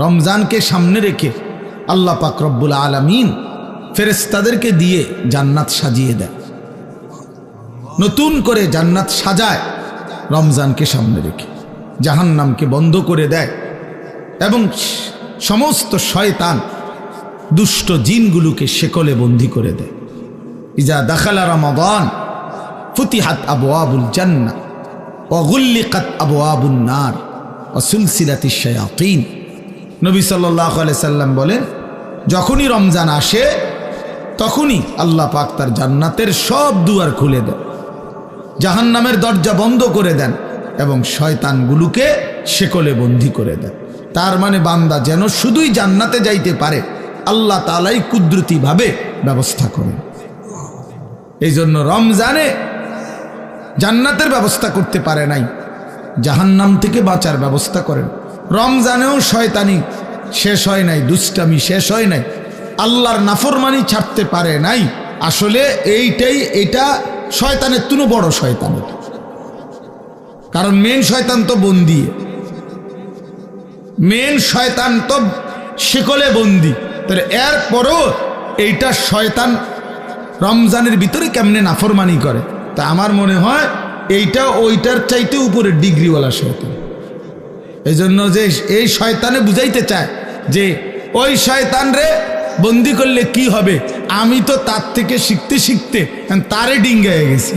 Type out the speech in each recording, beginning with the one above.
রমজানকে সামনে রেখে আল্লাহ পাক রব্বুল আলামিন ফেরেশতাদেরকে দিয়ে জান্নাত সাজিয়ে দেয়, নতুন করে জান্নাত সাজায় রমজানকে সামনে রেখে, জাহান্নামকে বন্ধ করে দেয় এবং সমস্ত শয়তান দুষ্ট জিনগুলোকে শেকলে বন্দী করে দেয়। ইজা দাখালা রমাদান ফুতিহাত আবওয়াবুল জান্নাহ ওয়া গুল্লিকাত আবওয়াবুন নার ওয়া সুলসিলাতিশ শায়াতিন। নবী সাল্লাল্লাহু আলাইহি সাল্লাম বলেন, যখনই রমজান আসে তখনই আল্লাহ পাক তার জান্নাতের সব দুয়ার খুলে দেন, জাহান্নামের দরজা বন্ধ করে দেন এবং শয়তানগুলোকে শেকলে বন্দী করে দেন। তার মানে বান্দা যেন শুধুই জান্নাতে যাইতে পারে আল্লাহ তাআলাই কুদরতিভাবে ব্যবস্থা করেন। এই জন্য রমজানে জান্নাতের ব্যবস্থা করতে পারে নাই, জাহান্নাম থেকে বাঁচার ব্যবস্থা করেন। রমজানেও শয়তানি শেষ হয় নাই, দুষ্টামি শেষ হয় নাই, আল্লাহর নাফরমানি ছাড়তে পারে নাই। আসলে এটা শয়তানের তুনো বড় শয়তান, কারণ মেন শয়তান তো বন্দি, মেন শয়তান তো শিকলে বন্দি। তাহলে এরপরও এইটা শয়তান রমজানের ভিতরে কেমনে নাফরমানি করে, তা আমার মনে হয় এইটা ওইটার চাইতে উপরে ডিগ্রিওয়ালা শয়তান। এই জন্য যে এই শয়তানে বুঝাইতে চায় যে ওই শয়তান রে বন্দি করলে কি হবে, আমি তো তার থেকে শিখতে শিখতে তারে ডিঙ্গায় গেছি,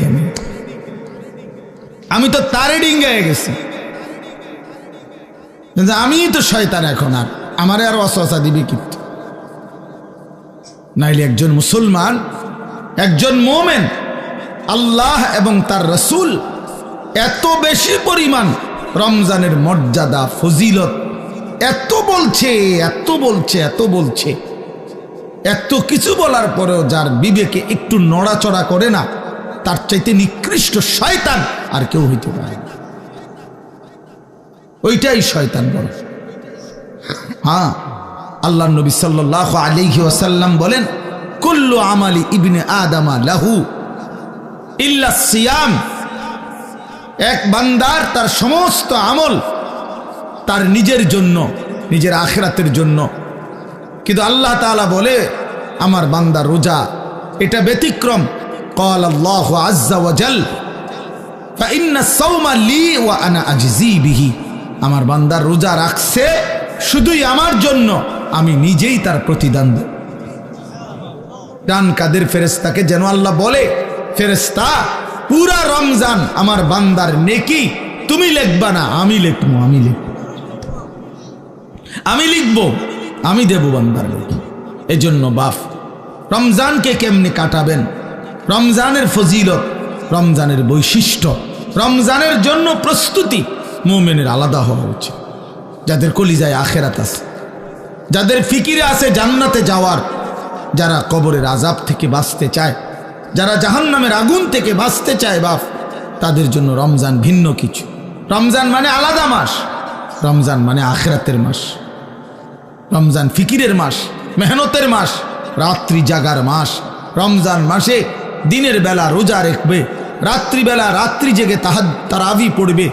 আমি তো তারে ডিঙ্গায় গেছি, আমি তো শয়তান, এখন আর আমারে আর ওয়াসওয়াসা দিবে কিন্তু। নাইলে একজন মুসলমান, একজন মোমেন আল্লাহ এবং তার রসুল এত বেশি পরিমাণ রমজানের মর্যাদা ফজিলত এত বলছে, এত বলছে, এত বলছে, এত কিছু বলার পরেও যার বিবেকে একটু নড়াচড়া করে না, তার চাইতে নিকৃষ্ট শয়তান আর কেউ হইতে পারে না। ওইটাই শয়তান বলে। হ্যাঁ, আল্লাহ নবী সাল্লাল্লাহু আলাইহি ওয়াসাল্লাম বলেন, কুল্লু আমালি ইবনে আদামা লাহু ইল্লা সিয়াম। এক বান্দার তার সমস্ত আমল তার নিজের জন্য, নিজের আখিরাতের জন্য, কিন্তু আল্লাহ তাআলা বলে আমার বান্দা রোজা এটা ব্যতিক্রম। قال الله عز وجل فإن الصوم لي وأنا أجزي به। আমার বান্দা রোজা রাখছে শুধুই আমার জন্য, আমি নিজেই তার প্রতিদান দেব। ডান কাদের ফেরেশতাকে যেন আল্লাহ বলে, ফেরেশতা পুরা রমজান আমার বান্দার নেকি তুমি লিখবা না, আমি লিখবো, আমি লিখবো, আমি দেব বান্দার নেকি। এজন্য বাপ রমজানকে কেমনে কাটাবেন, রমজানের ফজিলত, রমজানের বৈশিষ্ট্য, রমজানের জন্য প্রস্তুতি মুমিনের আলাদা হওয়া উচিত। যাদের কলিজায় আখিরাত আছে, যাদের ফিকিরে আছে জান্নাতে যাওয়ার, যারা কবরের আযাব থেকে বাঁচতে চায়, যারা জাহান্নামের আগুন থেকে বাঁচতে চায় বাপ, তাদের জন্য রমজান ভিন্ন কিছু। রমজান মানে আলাদা মাস, রমজান মানে আখিরাতের মাস, রমজান ফিকিরের মাস, মেহনতের মাস, রাত্রি জাগার মাস। রমজান মাসে দিনের বেলা রোজা রাখবে, রাত্রিবেলা রাত্রি জেগে তারাবি পড়বে।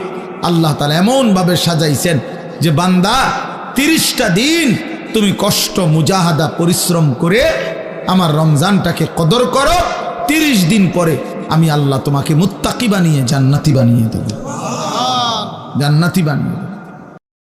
আল্লাহ তাআলা এমনভাবে সাজাইছেন যে বান্দা 30টা দিন তুমি কষ্ট মুজাহাদা পরিশ্রম করে আমার রমজানটাকে কদর করো, 30 দিন পরে আমি আল্লাহ তোমাকে মুত্তাকি বানিয়ে জান্নাতি বানিয়ে দেব, জান্নাতি বানিয়ে দেব।